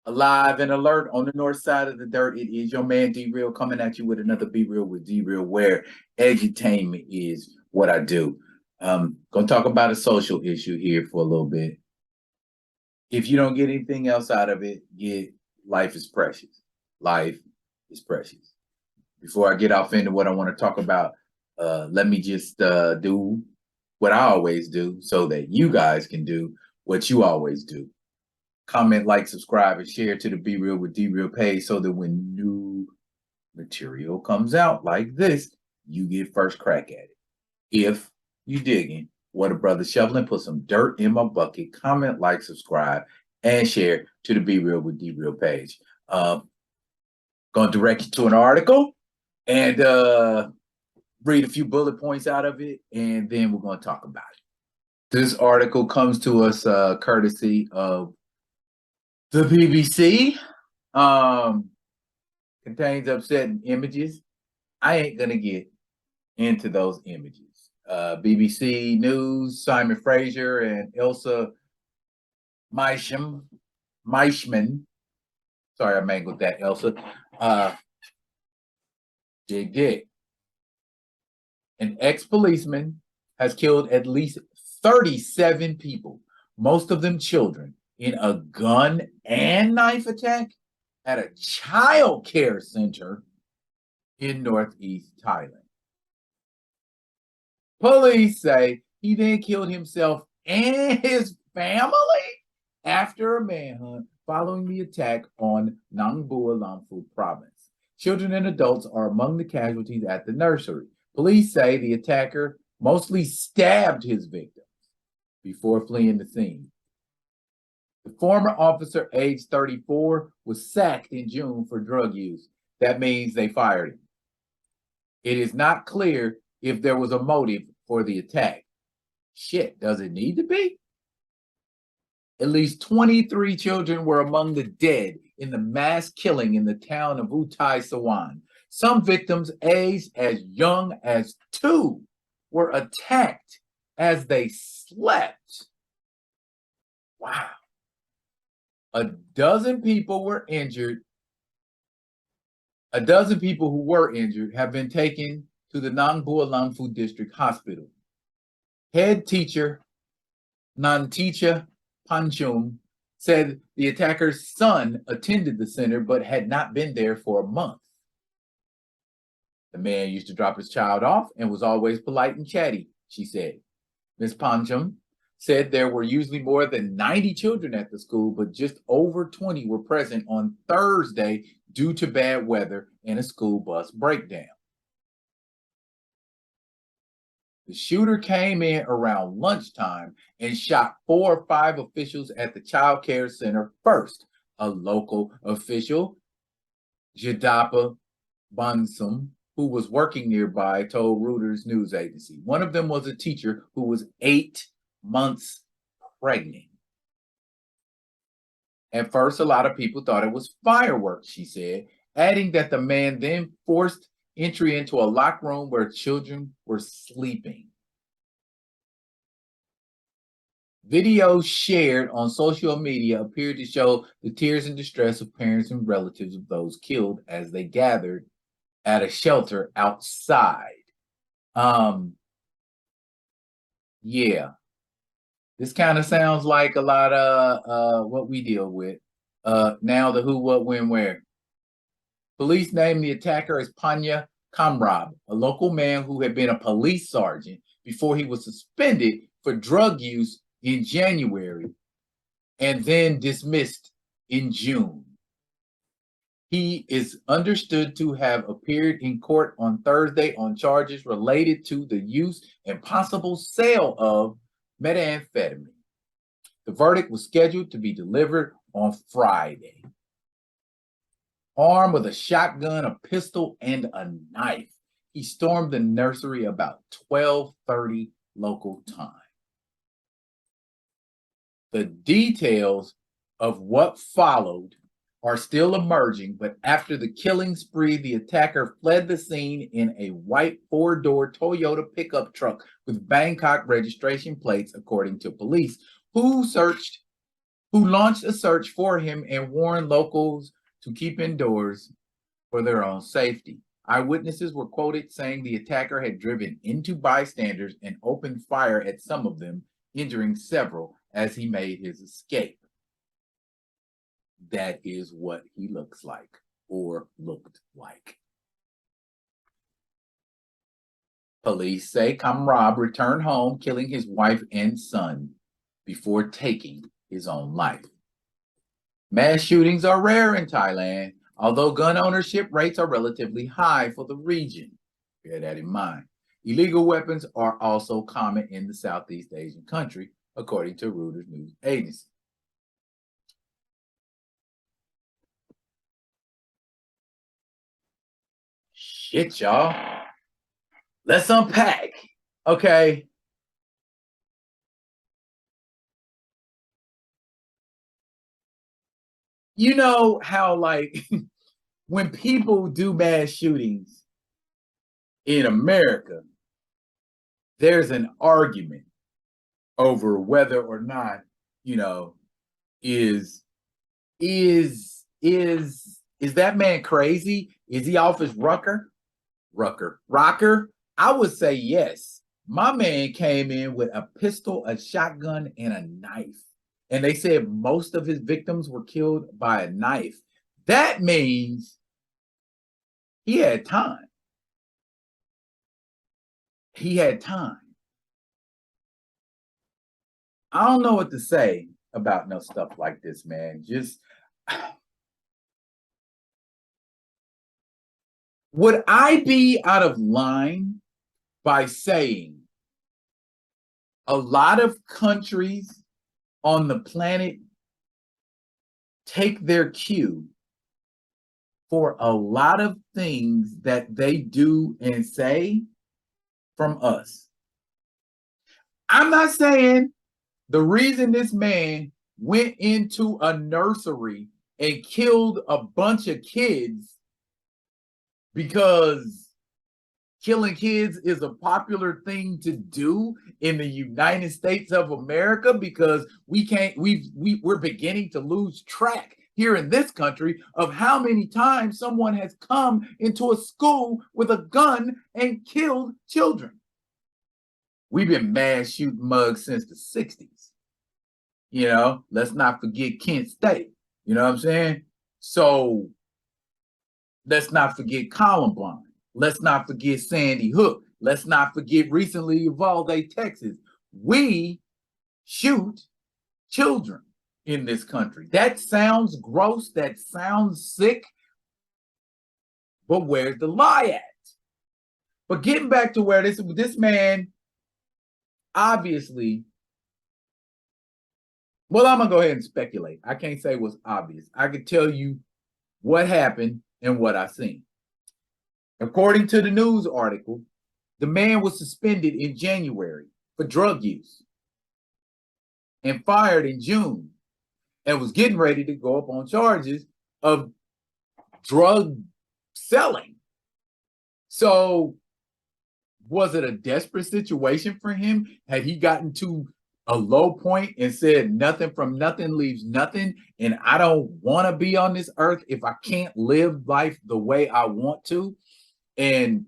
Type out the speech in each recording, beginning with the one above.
Alive and alert on the north side of the dirt. It is your man D Real coming at you with another Be Real with D Real, where edutainment is what I do. Gonna talk about a social issue here for a little bit. If you don't get anything else out of it, get life is precious. Life is precious. Before I get off into what I want to talk about, let me just do what I always do so that you guys can do what you always do. Comment, like, subscribe, and share to the Be Real with D Real page so that when new material comes out like this, you get first crack at it. If you digging what a brother shoveling, put some dirt in my bucket. Comment, like, subscribe, and share to the Be Real with D Real page. Gonna direct you to an article and read a few bullet points out of it, and then we're gonna talk about it. This article comes to us courtesy of the BBC. Contains upsetting images. I ain't gonna get into those images. BBC News, Simon Fraser and Ilsa Meishman. Sorry, I mangled that, Elsa. Dig. An ex-policeman has killed at least 37 people, most of them children, in a gun and knife attack at a child care center in northeast Thailand. Police say he then killed himself and his family after a manhunt following the attack on Nang Bua Lamphu province. Children and adults are among the casualties at the nursery. Police say the attacker mostly stabbed his victims before fleeing the scene. The former officer, aged 34, was sacked in June for drug use. That means they fired him. It is not clear if there was a motive for the attack. Shit, does it need to be? At least 23 children were among the dead in the mass killing in the town of Utai Sawan. Some victims aged as young as 2 were attacked as they slept. Wow. A dozen people who were injured have been taken to the Nang Bua Lamphu District Hospital. Head teacher Nanticha Panchum said the attacker's son attended the center but had not been there for a month. The man used to drop his child off and was always polite and chatty, she said. Ms. Panchum said there were usually more than 90 children at the school, but just over 20 were present on Thursday due to bad weather and a school bus breakdown. The shooter came in around lunchtime and shot 4 or 5 officials at the child care center first. A local official, Jadapa Bansum, who was working nearby, told Reuters news agency. One of them was a teacher who was 8 months pregnant. At first, a lot of people thought it was fireworks, she said, adding that the man then forced entry into a locked room where children were sleeping. Videos shared on social media appeared to show the tears and distress of parents and relatives of those killed as they gathered at a shelter outside. Yeah. This kind of sounds like a lot of what we deal with. Now the who, what, when, where. Police named the attacker as Panya Kamrab, a local man who had been a police sergeant before he was suspended for drug use in January and then dismissed in June. He is understood to have appeared in court on Thursday on charges related to the use and possible sale of methamphetamine. The verdict was scheduled to be delivered on Friday. Armed with a shotgun, a pistol, and a knife, he stormed the nursery about 12:30 local time. The details of what followed are still emerging, but after the killing spree, the attacker fled the scene in a white 4-door Toyota pickup truck with Bangkok registration plates, according to police, who who launched a search for him and warned locals to keep indoors for their own safety. Eyewitnesses were quoted saying the attacker had driven into bystanders and opened fire at some of them, injuring several as he made his escape. That is what he looks like or looked like. Police say Kamrab returned home, killing his wife and son before taking his own life. Mass shootings are rare in Thailand, although gun ownership rates are relatively high for the region. Bear that in mind. Illegal weapons are also common in the Southeast Asian country, according to Reuters news agency. Shit, y'all. Let's unpack. Okay. You know how, like, when people do mass shootings in America, there's an argument over whether or not, is that man crazy? Is he off his rocker? I would say yes. My man came in with a pistol, a shotgun, and a knife. And they said most of his victims were killed by a knife. That means he had time. He had time. I don't know what to say about no stuff like this, man. Just would I be out of line by saying a lot of countries on the planet take their cue for a lot of things that they do and say from us? I'm not saying the reason this man went into a nursery and killed a bunch of kids because killing kids is a popular thing to do in the United States of America, because we're beginning to lose track here in this country of how many times someone has come into a school with a gun and killed children. We've been mass shooting mugs since the 60s. Let's not forget Kent State. You know what I'm saying? So let's not forget Columbine. Let's not forget Sandy Hook. Let's not forget recently Uvalde, Texas. We shoot children in this country. That sounds gross. That sounds sick. But where's the lie at? But getting back to where this man obviously, well, I'm going to go ahead and speculate. I can't say what's obvious. I can tell you what happened and what I seen. According to the news article, the man was suspended in January for drug use and fired in June, and was getting ready to go up on charges of drug selling. So was it a desperate situation for him? Had he gotten to a low point and said nothing from nothing leaves nothing, and I don't want to be on this earth if I can't live life the way I want to? And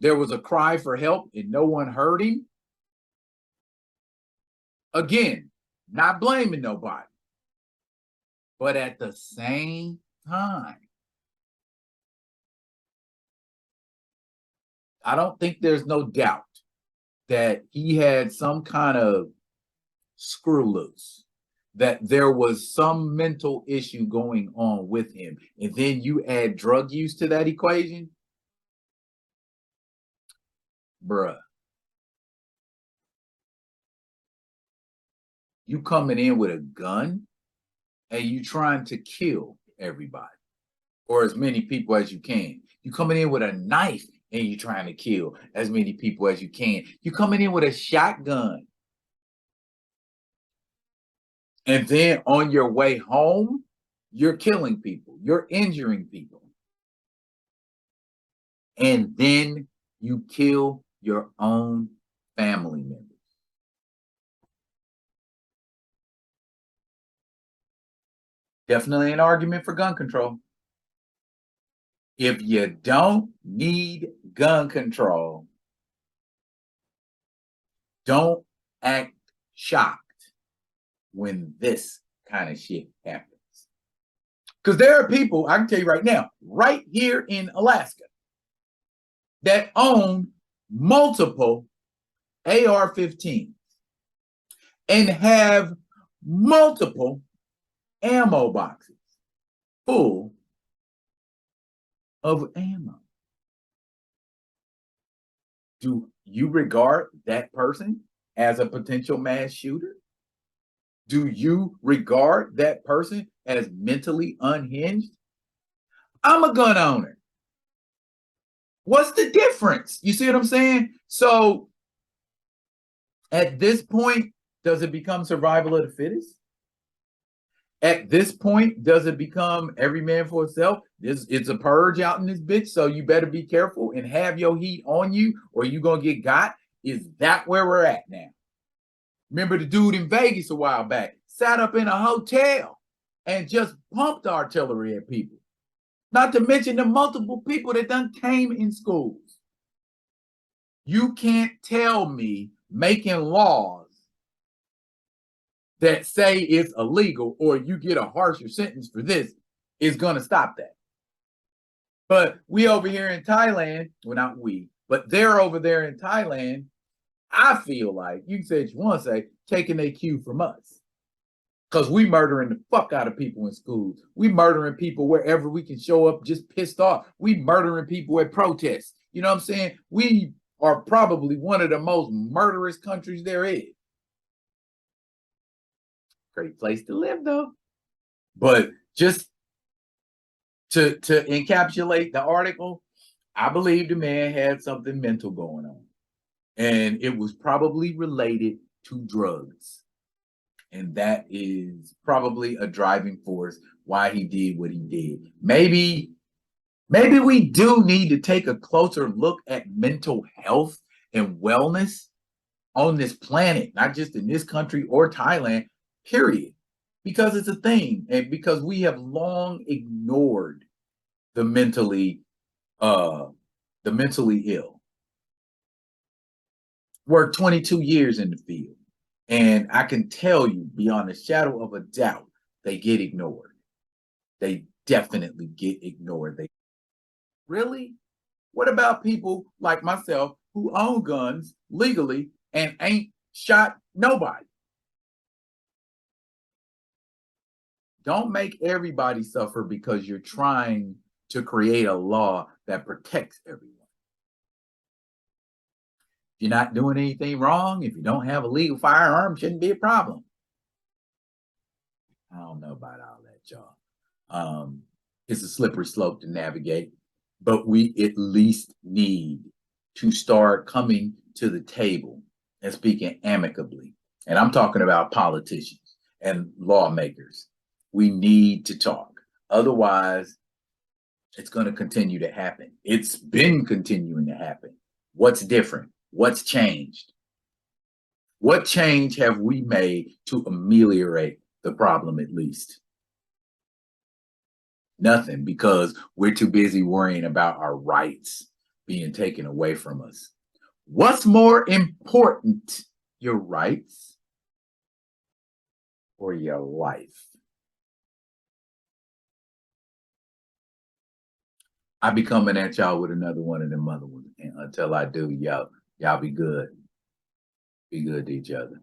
there was a cry for help and no one heard him? Again, not blaming nobody. But at the same time, I don't think there's no doubt that he had some kind of screw loose, that there was some mental issue going on with him. And then you add drug use to that equation, bruh. You coming in with a gun and you trying to kill everybody, or as many people as you can. You coming in with a knife and you trying to kill as many people as you can. You coming in with a shotgun. And then on your way home, you're killing people. You're injuring people. And then you kill your own family members. Definitely an argument for gun control. If you don't need gun control, don't act shocked when this kind of shit happens. Because there are people, I can tell you right now, right here in Alaska, that own multiple AR-15s and have multiple ammo boxes full of ammo. Do you regard that person as a potential mass shooter? Do you regard that person as mentally unhinged? I'm a gun owner. What's the difference? You see what I'm saying? So at this point, does it become survival of the fittest? At this point, does it become every man for himself? It's a purge out in this bitch, so you better be careful and have your heat on you or you gonna get got? Is that where we're at now? Remember the dude in Vegas a while back, sat up in a hotel and just pumped artillery at people. Not to mention the multiple people that done came in schools. You can't tell me making laws that say it's illegal or you get a harsher sentence for this is going to stop that. But we over here in Thailand, well, not we, but they're over there in Thailand, I feel like, you can say what you want to say, taking their cue from us. Because we murdering the fuck out of people in schools. We murdering people wherever we can show up just pissed off. We murdering people at protests. You know what I'm saying? We are probably one of the most murderous countries there is. Great place to live, though. But just to encapsulate the article, I believe the man had something mental going on. And it was probably related to drugs. And that is probably a driving force why he did what he did. Maybe we do need to take a closer look at mental health and wellness on this planet, not just in this country or Thailand, period. Because it's a thing, and because we have long ignored the mentally ill. Worked 22 years in the field. And I can tell you beyond a shadow of a doubt, they get ignored. They definitely get ignored. Really? What about people like myself who own guns legally and ain't shot nobody? Don't make everybody suffer because you're trying to create a law that protects everyone. If you're not doing anything wrong, if you don't have a legal firearm, shouldn't be a problem. I don't know about all that, y'all. It's a slippery slope to navigate, but we at least need to start coming to the table and speaking amicably. And I'm talking about politicians and lawmakers. We need to talk. Otherwise, it's going to continue to happen. It's been continuing to happen. What's different? What's changed? What change have we made to ameliorate the problem at least? Nothing, because we're too busy worrying about our rights being taken away from us. What's more important, your rights or your life? I'll be coming at y'all with another one of them other ones. And until I do, y'all be good. Be good to each other.